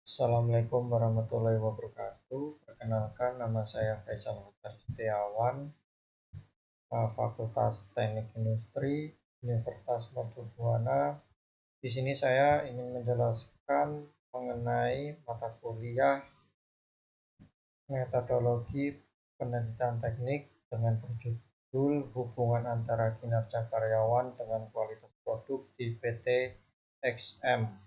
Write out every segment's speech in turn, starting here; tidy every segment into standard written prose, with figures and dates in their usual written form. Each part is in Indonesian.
Assalamualaikum warahmatullahi wabarakatuh. Perkenalkan, nama saya Faisal Fajar Setiawan, Fakultas Teknik Industri, Universitas Mercubuana. Di sini saya ingin menjelaskan mengenai mata kuliah metodologi penelitian teknik dengan berjudul Hubungan Antara Kinerja Karyawan dengan Kualitas Produk di PT XM.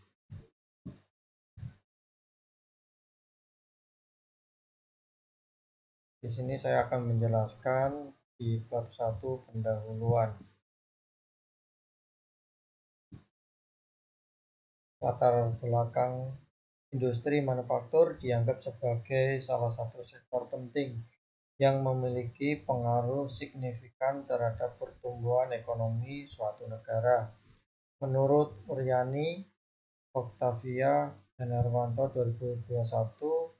Di sini saya akan menjelaskan di bab 1 pendahuluan. Latar belakang industri manufaktur dianggap sebagai salah satu sektor penting yang memiliki pengaruh signifikan terhadap pertumbuhan ekonomi suatu negara. Menurut Uryani, Octavia dan Hermanto 2021-106,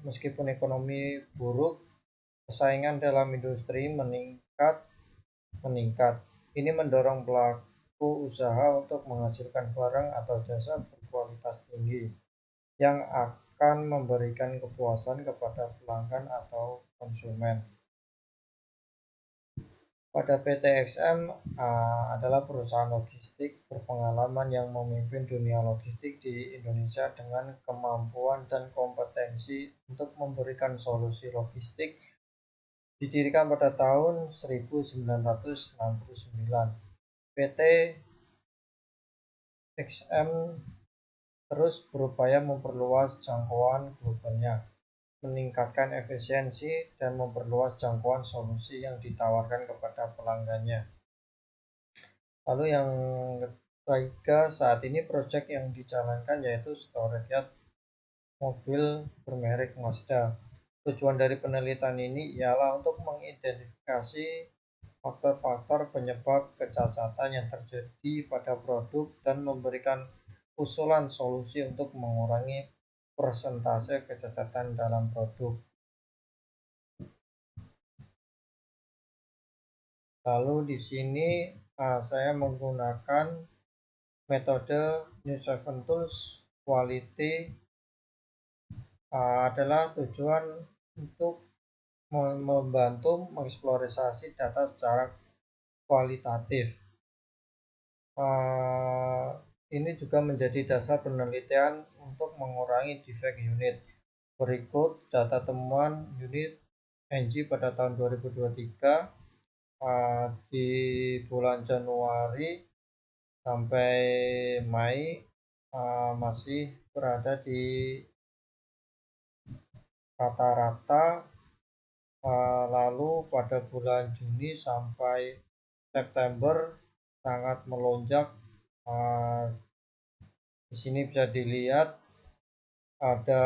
meskipun ekonomi buruk, persaingan dalam industri meningkat. Ini mendorong pelaku usaha untuk menghasilkan barang atau jasa berkualitas tinggi yang akan memberikan kepuasan kepada pelanggan atau konsumen. Pada PT XM adalah perusahaan logistik berpengalaman yang memimpin dunia logistik di Indonesia dengan kemampuan dan kompetensi untuk memberikan solusi logistik. Didirikan pada tahun 1969, PT XM terus berupaya memperluas jangkauan globalnya, meningkatkan efisiensi, dan memperluas jangkauan solusi yang ditawarkan kepada pelanggannya. Lalu yang ketiga, saat ini proyek yang dijalankan yaitu storage yard mobil bermerek Mazda. Tujuan dari penelitian ini ialah untuk mengidentifikasi faktor-faktor penyebab kecacatan yang terjadi pada produk dan memberikan usulan solusi untuk mengurangi persentase kecacatan dalam produk. Lalu di sini saya menggunakan metode New Seven Tools Quality adalah tujuan untuk membantu mengeksplorasi data secara kualitatif. Ini juga menjadi dasar penelitian untuk mengurangi defek unit. Berikut data temuan unit NG pada tahun 2023 di bulan Januari sampai Mei masih berada di rata-rata, lalu pada bulan Juni sampai September sangat melonjak. Di sini bisa dilihat ada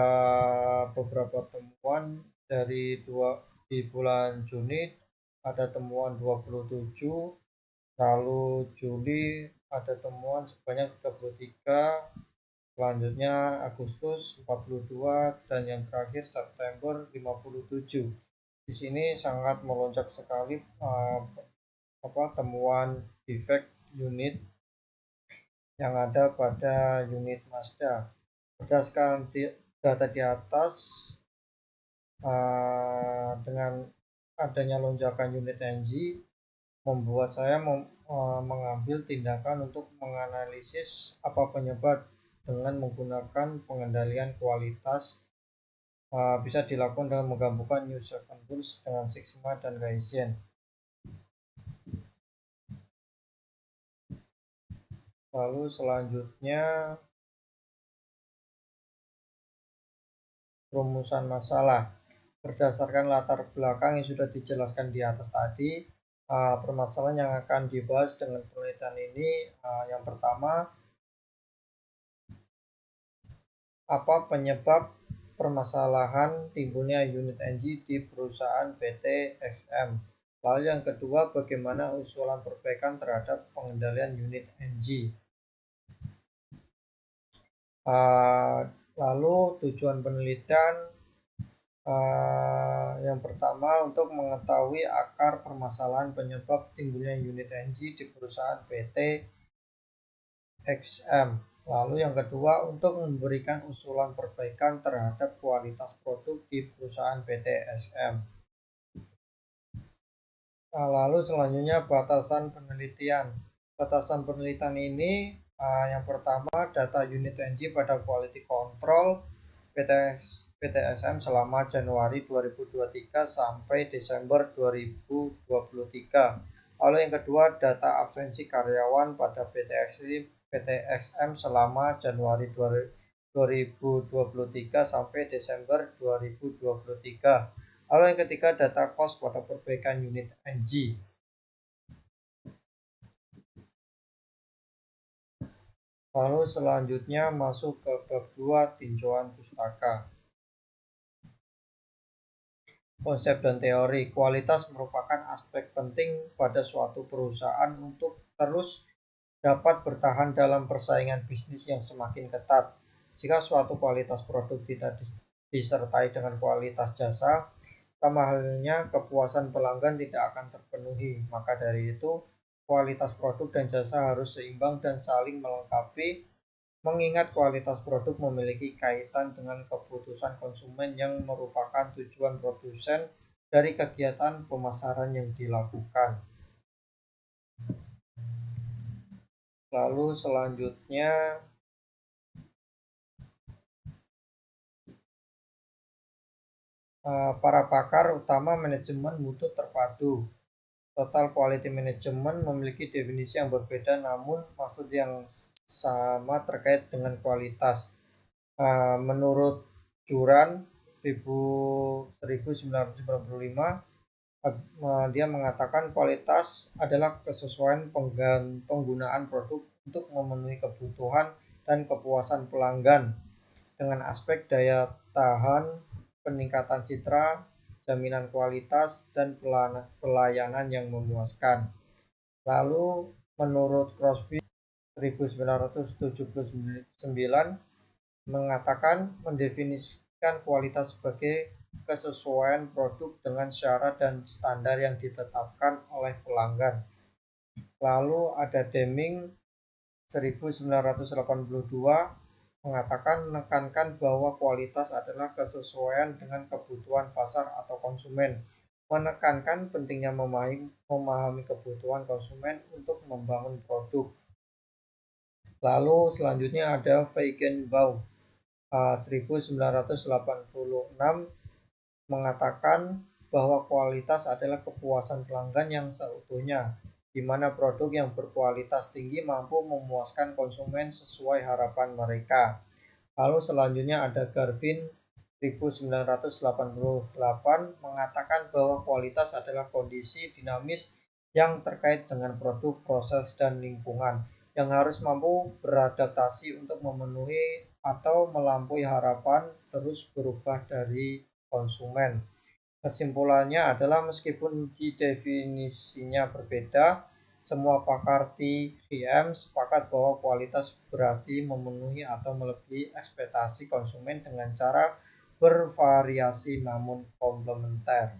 beberapa temuan di bulan Juni ada temuan 27, lalu Juli ada temuan sebanyak 33, selanjutnya Agustus 42, dan yang terakhir September 57. Di sini sangat melonjak sekali temuan defect unit yang ada pada unit Mazda. Berdasarkan data di atas, dengan adanya lonjakan unit NG membuat saya mengambil tindakan untuk menganalisis apa penyebab dengan menggunakan pengendalian kualitas. Bisa dilakukan dengan menggabungkan New Seven Tools dengan Six Sigma dan Kaizen. Lalu selanjutnya rumusan masalah. Berdasarkan latar belakang yang sudah dijelaskan di atas tadi, permasalahan yang akan dibahas dengan penelitian ini, yang pertama, apa penyebab permasalahan timbulnya unit NG di perusahaan PT XM. Lalu yang kedua, bagaimana usulan perbaikan terhadap pengendalian unit NG. Lalu tujuan penelitian yang pertama untuk mengetahui akar permasalahan penyebab timbulnya unit NG di perusahaan PT XM. Lalu yang kedua, untuk memberikan usulan perbaikan terhadap kualitas produk di perusahaan PT SM. Nah, lalu selanjutnya batasan penelitian. Batasan penelitian ini yang pertama, data unit NG pada quality control PTSM selama Januari 2023 sampai Desember 2023. Lalu yang kedua, data absensi karyawan pada PTSM selama Januari 2023 sampai Desember 2023. Lalu yang ketiga, data cost pada perbaikan unit NG. Lalu selanjutnya masuk ke bab 2, tinjauan pustaka. Konsep dan teori. Kualitas merupakan aspek penting pada suatu perusahaan untuk terus dapat bertahan dalam persaingan bisnis yang semakin ketat. Jika suatu kualitas produk tidak disertai dengan kualitas jasa, sama halnya kepuasan pelanggan tidak akan terpenuhi. Maka dari itu, kualitas produk dan jasa harus seimbang dan saling melengkapi, mengingat kualitas produk memiliki kaitan dengan keputusan konsumen yang merupakan tujuan produsen dari kegiatan pemasaran yang dilakukan. Lalu selanjutnya para pakar utama manajemen mutu terpadu. Total quality management memiliki definisi yang berbeda namun maksud yang sama terkait dengan kualitas. Menurut Juran 1995, dia mengatakan kualitas adalah kesesuaian penggunaan produk untuk memenuhi kebutuhan dan kepuasan pelanggan dengan aspek daya tahan, peningkatan citra, jaminan kualitas, dan pelayanan yang memuaskan. Lalu menurut Crosby 1979 mengatakan mendefinisikan kualitas sebagai kesesuaian produk dengan syarat dan standar yang ditetapkan oleh pelanggan. Lalu ada Deming 1982 mengatakan menekankan bahwa kualitas adalah kesesuaian dengan kebutuhan pasar atau konsumen, menekankan pentingnya memahami kebutuhan konsumen untuk membangun produk. Lalu selanjutnya ada Feigenbaum 1986 mengatakan bahwa kualitas adalah kepuasan pelanggan yang seutuhnya, di mana produk yang berkualitas tinggi mampu memuaskan konsumen sesuai harapan mereka. Lalu selanjutnya ada Garvin 1988 mengatakan bahwa kualitas adalah kondisi dinamis yang terkait dengan produk, proses, dan lingkungan yang harus mampu beradaptasi untuk memenuhi atau melampaui harapan terus berubah dari konsumen. Kesimpulannya adalah meskipun definisinya berbeda, semua pakar TVM sepakat bahwa kualitas berarti memenuhi atau melebihi ekspektasi konsumen dengan cara bervariasi namun komplementer.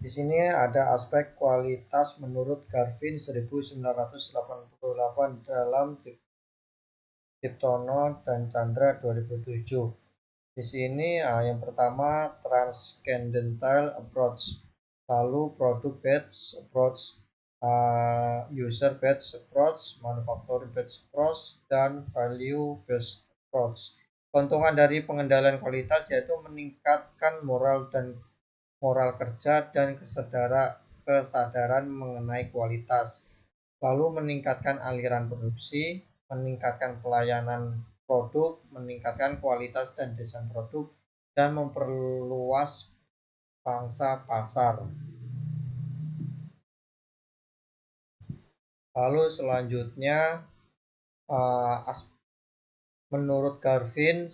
Di sini ada aspek kualitas menurut Garvin 1988 dalam Diptono dan Chandra 2007. Di sini yang pertama transcendental approach, lalu product based approach, user based approach, manufacturing based approach, dan value based approach. Keuntungan dari pengendalian kualitas yaitu meningkatkan moral kerja dan kesadaran mengenai kualitas, lalu meningkatkan aliran produksi, meningkatkan pelayanan produk, meningkatkan kualitas dan desain produk, dan memperluas pangsa pasar. Lalu selanjutnya menurut Garvin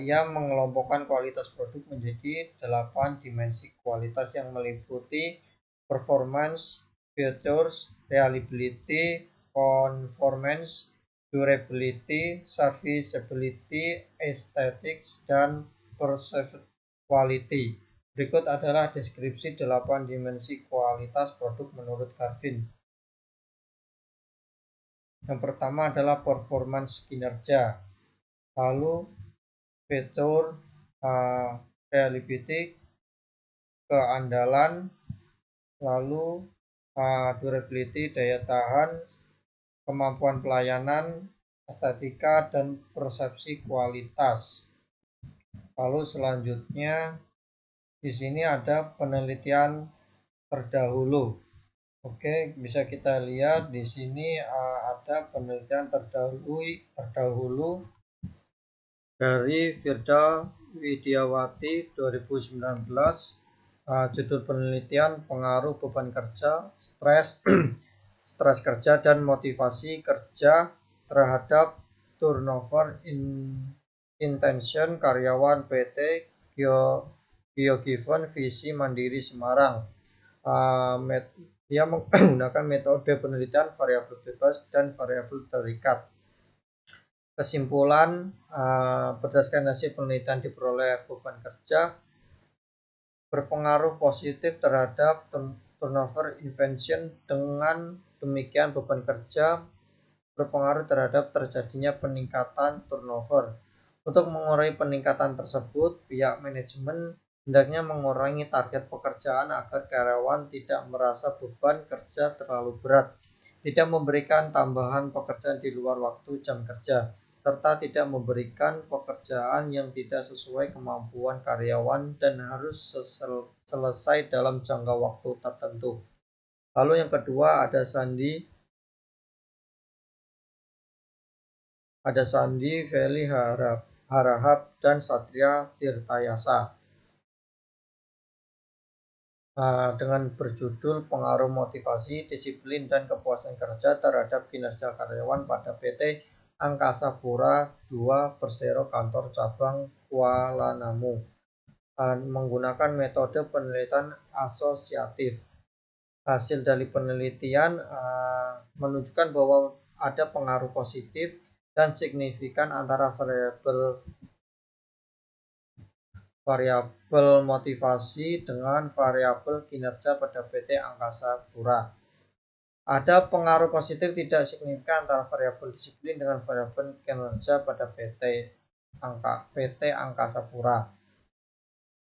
ia mengelompokkan kualitas produk menjadi 8 dimensi kualitas yang meliputi performance, features, reliability, conformance, durability, serviceability, aesthetics, dan perceived quality. Berikut adalah deskripsi 8 dimensi kualitas produk menurut Garvin. Yang pertama adalah performance kinerja, lalu fitur, reliability, keandalan, lalu durability, daya tahan, kemampuan pelayanan, estetika, dan persepsi kualitas. Lalu selanjutnya di sini ada penelitian terdahulu. Oke, bisa kita lihat di sini ada penelitian terdahulu dari Firda Widiawati 2019. Judul penelitian pengaruh beban kerja, stres kerja dan motivasi kerja terhadap turnover intention karyawan PT GeoGiven Visi Mandiri Semarang. Dia menggunakan metode penelitian variabel bebas dan variabel terikat. Kesimpulan, berdasarkan hasil penelitian diperoleh beban kerja berpengaruh positif terhadap turnover invention. Dengan demikian beban kerja berpengaruh terhadap terjadinya peningkatan turnover. Untuk mengurangi peningkatan tersebut, pihak manajemen hendaknya mengurangi target pekerjaan agar karyawan tidak merasa beban kerja terlalu berat, tidak memberikan tambahan pekerjaan di luar waktu jam kerja, serta tidak memberikan pekerjaan yang tidak sesuai kemampuan karyawan dan harus selesai dalam jangka waktu tertentu. Lalu yang kedua ada Sandi Feli Harahap dan Satria Tirtayasa dengan berjudul Pengaruh Motivasi, Disiplin, dan Kepuasan Kerja terhadap Kinerja Karyawan pada PT Angkasa Pura II Persero Kantor Cabang Kuala Namu, menggunakan metode penelitian asosiatif. Hasil dari penelitian menunjukkan bahwa ada pengaruh positif dan signifikan antara variabel motivasi dengan variabel kinerja pada PT Angkasa Pura. Ada pengaruh positif tidak signifikan antara variabel disiplin dengan variabel kinerja pada PT Angkasa Pura.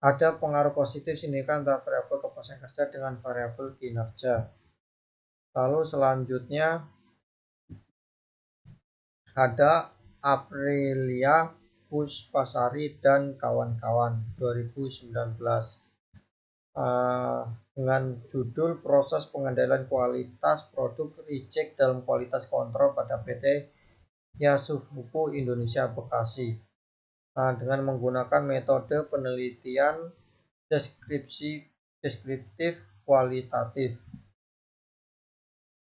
Ada pengaruh positif signifikan antara variabel kepuasan kerja dengan variabel kinerja. Lalu selanjutnya ada Aprilia Puspasari dan kawan-kawan 2019 dengan judul Proses Pengendalian Kualitas Produk Reject dalam Kualitas Kontrol pada PT Yasufuku Indonesia Bekasi, dengan menggunakan metode penelitian deskriptif kualitatif.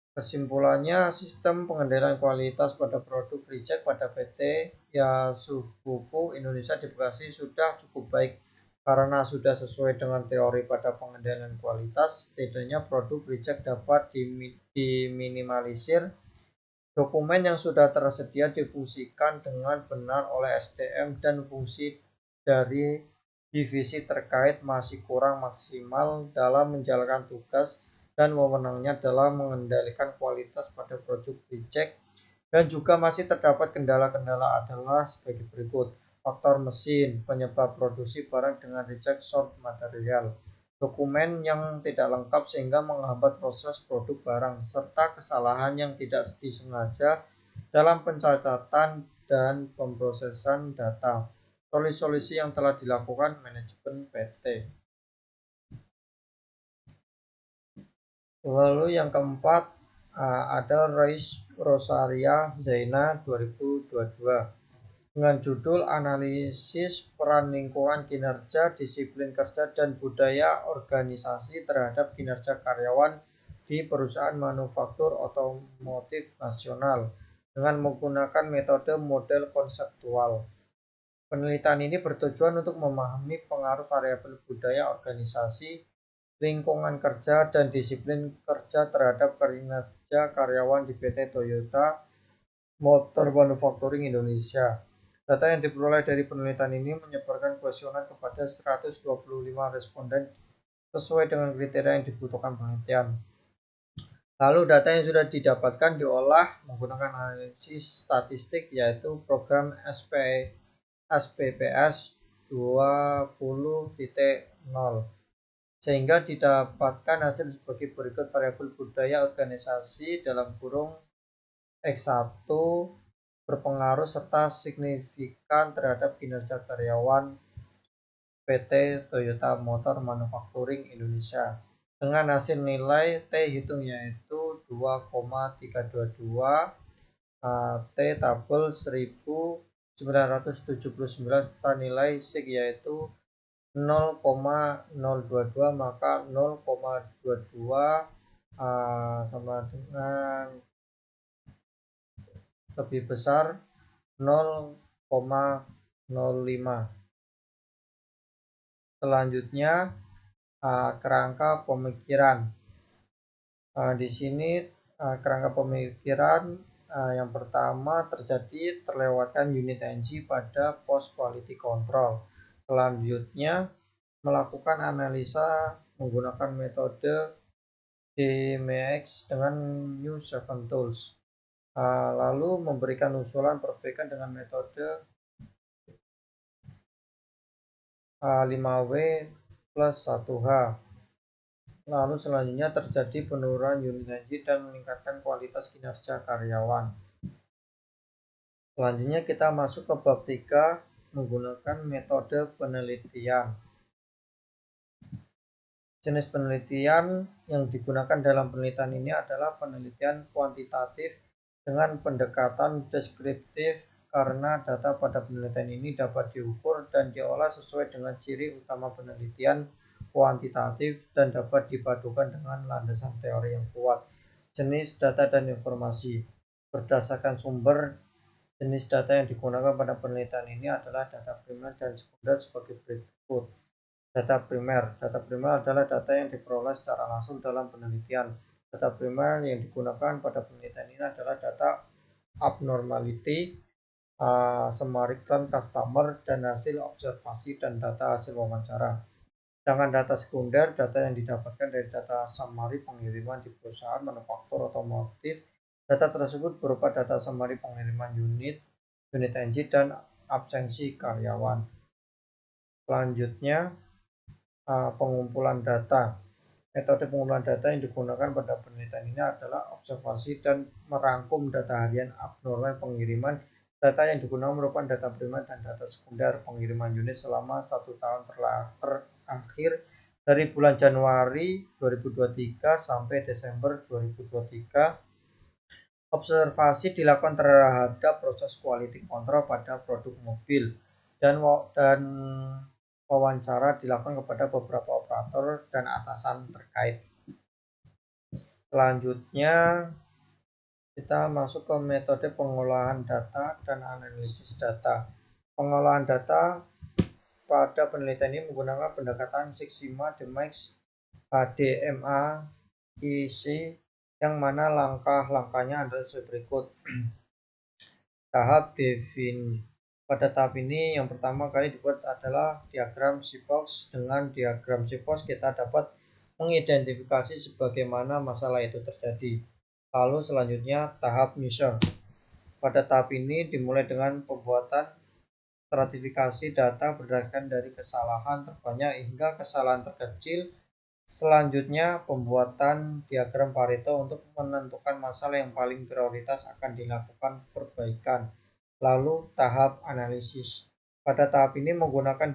Kesimpulannya, sistem pengendalian kualitas pada produk reject pada PT Yasufuku Indonesia di Bekasi sudah cukup baik karena sudah sesuai dengan teori pada pengendalian kualitas. Setidaknya produk reject dapat diminimalisir. Dokumen yang sudah tersedia difungsikan dengan benar oleh SDM dan fungsi dari divisi terkait masih kurang maksimal dalam menjalankan tugas dan wewenangnya dalam mengendalikan kualitas pada produk reject, dan juga masih terdapat kendala-kendala adalah sebagai berikut: faktor mesin, penyebab produksi barang dengan reject short material, dokumen yang tidak lengkap sehingga menghambat proses produk barang, serta kesalahan yang tidak disengaja dalam pencatatan dan pemrosesan data. Solusi yang telah dilakukan manajemen PT. Lalu yang keempat ada Rosaria Zaina 2022 dengan judul Analisis Peran Lingkungan Kinerja, Disiplin Kerja, dan Budaya Organisasi terhadap Kinerja Karyawan di Perusahaan Manufaktur Otomotif Nasional dengan menggunakan metode model konseptual. Penelitian ini bertujuan untuk memahami pengaruh variabel budaya organisasi, lingkungan kerja, dan disiplin kerja terhadap kinerja karyawan di PT Toyota Motor Manufacturing Indonesia. Data yang diperoleh dari penelitian ini menyebarkan kuesioner kepada 125 responden sesuai dengan kriteria yang dibutuhkan penelitian. Lalu data yang sudah didapatkan diolah menggunakan analisis statistik, yaitu program SPPS 20.0, sehingga didapatkan hasil sebagai berikut. Variabel budaya organisasi (X1) berpengaruh serta signifikan terhadap kinerja karyawan PT Toyota Motor Manufacturing Indonesia dengan hasil nilai T hitung yaitu 2,322, T tabel 1979 serta nilai SIG yaitu 0,022, maka 0,22 sama dengan lebih besar 0,05. Selanjutnya kerangka pemikiran. Di sini kerangka pemikiran yang pertama terjadi terlewatkan unit NG pada post quality control. Selanjutnya melakukan analisa menggunakan metode DMX dengan New 7 Tools. Lalu memberikan usulan perbaikan dengan metode 5W plus 1H. Lalu selanjutnya terjadi penurunan unit energi dan meningkatkan kualitas kinerja karyawan. Selanjutnya kita masuk ke bab 3 menggunakan metode penelitian. Jenis penelitian yang digunakan dalam penelitian ini adalah penelitian kuantitatif dengan pendekatan deskriptif, karena data pada penelitian ini dapat diukur dan diolah sesuai dengan ciri utama penelitian kuantitatif dan dapat dipadukan dengan landasan teori yang kuat. Jenis data dan informasi. Berdasarkan sumber, jenis data yang digunakan pada penelitian ini adalah data primer dan sekunder sebagai berikut. Data primer. Data primer adalah data yang diperoleh secara langsung dalam penelitian. Data primer yang digunakan pada penelitian ini adalah data abnormality, summary claim customer, dan hasil observasi dan data hasil wawancara. Sedangkan data sekunder, data yang didapatkan dari data summary pengiriman di perusahaan manufaktur otomotif. Data tersebut berupa data summary pengiriman unit NG dan absensi karyawan. Selanjutnya pengumpulan data. Metode pengumpulan data yang digunakan pada penelitian ini adalah observasi dan merangkum data harian abnormal pengiriman. Data yang digunakan merupakan data primer dan data sekunder pengiriman unit selama 1 tahun terakhir dari bulan Januari 2023 sampai Desember 2023. Observasi dilakukan terhadap proses quality control pada produk mobil dan wawancara dilakukan kepada beberapa operator dan atasan terkait. Selanjutnya kita masuk ke metode pengolahan data dan analisis data. Pengolahan data pada penelitian ini menggunakan pendekatan Six Sigma DMAIC HDMA IC, yang mana langkah-langkahnya adalah sebagai berikut. Tahap definisi. Pada tahap ini yang pertama kali dibuat adalah diagram SIPOX. Dengan diagram SIPOX kita dapat mengidentifikasi sebagaimana masalah itu terjadi. Lalu selanjutnya tahap measure. Pada tahap ini dimulai dengan pembuatan stratifikasi data berdasarkan dari kesalahan terbanyak hingga kesalahan terkecil. Selanjutnya pembuatan diagram Pareto untuk menentukan masalah yang paling prioritas akan dilakukan perbaikan. Lalu tahap analisis. Pada tahap ini menggunakan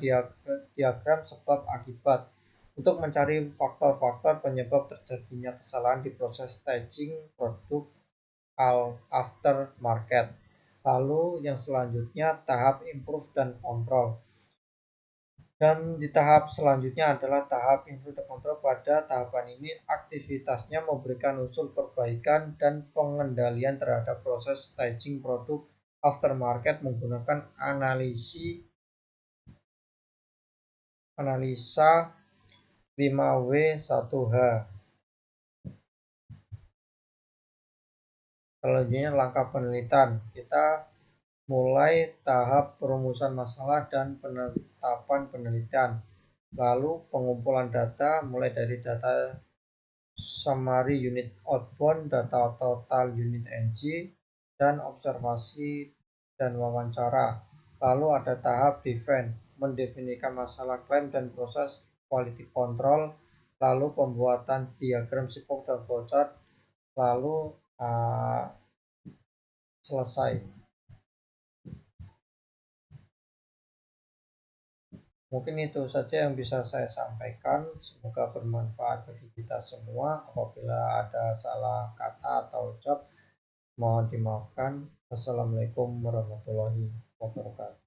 diagram sebab akibat untuk mencari faktor-faktor penyebab terjadinya kesalahan di proses staging produk after market. Lalu yang selanjutnya tahap improve dan control. Dan di tahap selanjutnya adalah tahap improve dan control. Pada tahapan ini aktivitasnya memberikan unsur perbaikan dan pengendalian terhadap proses staging produk aftermarket menggunakan analisa 5W1H. Selanjutnya langkah penelitian. Kita mulai tahap perumusan masalah dan penetapan penelitian, lalu pengumpulan data mulai dari data summary unit outbound, data total unit NG, dan observasi dan wawancara. Lalu ada tahap define, mendefinisikan masalah klaim dan proses quality control, lalu pembuatan diagram sipok dan flowchart, lalu selesai. Mungkin itu saja yang bisa saya sampaikan. Semoga bermanfaat bagi kita semua. Apabila ada salah kata atau ucap, mohon dimaafkan. Assalamualaikum warahmatullahi wabarakatuh.